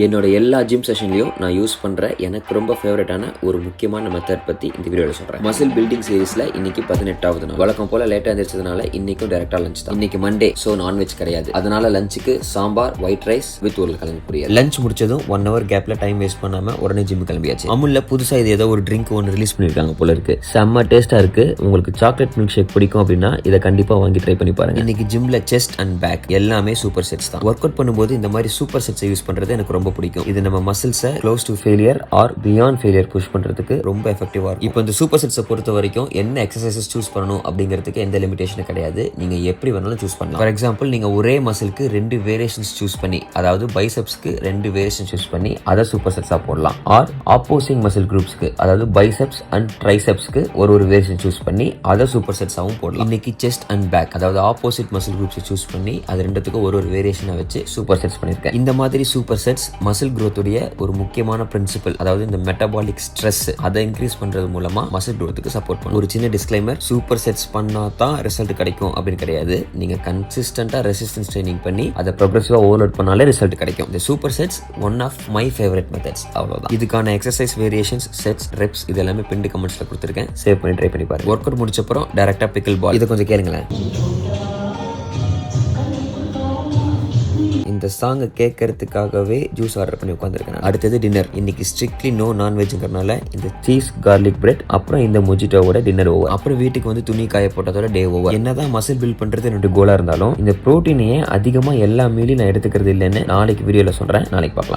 என்னோட எல்லா ஜிம் செஷன்லையும் நான் யூஸ் பண்ணுற எனக்கு ரொம்ப ஃபேவரட்டான ஒரு முக்கியமான மெத்தட் பற்றி இந்த வீடியோவில் சொல்கிறேன். மசில் பில்டிங் சீரீஸில் இன்னைக்கு 18வது நாள். வழக்கம் போல் லேட்டாக எழுந்திரிச்சதுனால இன்னைக்கும் டேரெக்டாக லஞ்ச் தான். இன்னைக்கு மண்டே, ஸோ நான்வெஜ் கிடையாது. அதனால லஞ்சுக்கு சாம்பார், ஒயிட் ரைஸ் வித் உருளைக்கிழங்கு பொரியல். லஞ்ச் முடிச்சதும் 1 hour கேப்பில் டைம் வேஸ்ட் பண்ணாமல் உடனே ஜிம் கிளம்பியாச்சு. அமுல்ல புதுசாக இது ஏதோ ஒரு ட்ரிங்க் ஒன்று ரிலீஸ் பண்ணியிருக்காங்க போல இருக்கு. செம்ம டேஸ்ட்டாக இருக்கு. உங்களுக்கு சாக்லேட் மில்க் ஷேக் பிடிக்கும் அப்படின்னா இதை கண்டிப்பாக வாங்கி ட்ரை பண்ணி பாருங்க. இன்னைக்கு ஜிம்ல செஸ்ட் அண்ட் பேக் எல்லாமே சூப்பர் செட்ஸ் தான். ஒர்க் அவுட் பண்ணும்போது இந்த மாதிரி சூப்பர் செட்ஸை யூஸ் பண்ணுறது எனக்கு ரொம்ப பிடிக்கும். இது நம்ம மசில்ஸை close to failure or beyond failure push பண்றதுக்கு ரொம்ப எஃபெக்டிவா இருக்கும். இப்போ இந்த சூப்பர் செட்ஸை பொறுத்த வரைக்கும் என்ன எக்ஸசைசஸ் சூஸ் பண்ணணும் அப்படிங்கிறதுக்கு எந்த லிமிடேஷனும் கிடையாது. நீங்க எப்படி வேணாலும் சூஸ் பண்ணலாம். ஃபார் எக்ஸாம்பிள், நீங்க ஒரே மசிலுக்கு 2 வேரியேஷன்ஸ் சூஸ் பண்ணி, அதாவது பைசெப்ஸ்க்கு 2 வேரியேஷன் சூஸ் பண்ணி அதை சூப்பர் செட்ஸா போடலாம். ஆர் ஆப்போசிங் மசில் குரூப்ஸ்க்கு, அதாவது பைசெப்ஸ் அண்ட் ட்ரைசெப்ஸ்க்கு ஒரு வேரியேஷன் சூஸ் பண்ணி அதை சூப்பர் செட்ஸாவும் போடலாம். இன்னைக்கு செஸ்ட் அண்ட் பேக், அதாவது ஆப்போசிட் மசில் குரூப்ஸ் சூஸ் பண்ணி அது ரெண்டுத்துக்கும் ஒரு வேரியேஷனை வச்சு சூப்பர் செட்ஸ் பண்ணிருக்கேன். இந்த மாதிரி சூப்பர் செட்ஸ் மசில் growth ஒரு முக்கியமான பிரின்சிபல், அதாவது இந்த மெட்டபாலிக் ஸ்ட்ரெஸ் அதை இன்க்ரீஸ் பண்றது மூலமா மசில் growthக்கு சப்போர்ட் பண்ணும். ஒரு சின்ன டிஸ்க்ளைமர், சூப்பர் செட்ஸ் பண்ணா தான் ரிசல்ட் கிடைக்கும் அப்படின்னு கிடையாது. நீங்க கன்சிஸ்டன்டா ரெசிஸ்டன்ஸ் ட்ரைனிங் பண்ணி அதை ப்ரோக்ரெசிவா ஓவர்லோட் பண்ணாலே ரிசல்ட் கிடைக்கும். இந்த super sets one of my favourite methods. அவ்வளவுதான். இதுக்கான எக்ஸசைஸ் வேரியேஷன்ஸ், செட்ஸ், ரெப்ஸ் இது எல்லாமே பின் கமெண்ட்ஸ்ல கொடுத்துருக்கேன். சேவ் பண்ணி ட்ரை பண்ணி பாருங்க. ஒர்க் அவுட் முடிச்சப்பறம் டைரக்டா பிக்கிள் பால். இதை கொஞ்சம் கேளுங்களேன். இந்த சாங்கை கேட்கறதுக்காகவே ஜூஸ் ஆர்டர் பண்ணி உட்காந்துருக்கேன். அடுத்தது டின்னர். இன்னைக்கு ஸ்ட்ரிக்ட்லி நோ நான்வெஜ்ங்கிறனால இந்த சீஸ் கார்லிக் பிரெட் அப்புறம் இந்த மொஜிட்டோவோட டின்னர் ஓவர். அப்புறம் வீட்டுக்கு வந்து துணி காய போட்டதோட டே ஓவர். என்னதான் மசில் பில்ட் பண்றது என்னோட கோலா இருந்தாலும் இந்த புரோட்டீனையே அதிகமா எல்லா மீலையும் நான் எடுத்துக்கிறது இல்லைன்னு நாளைக்கு வீடியோல சொல்றேன். நாளைக்கு பார்க்கலாம்.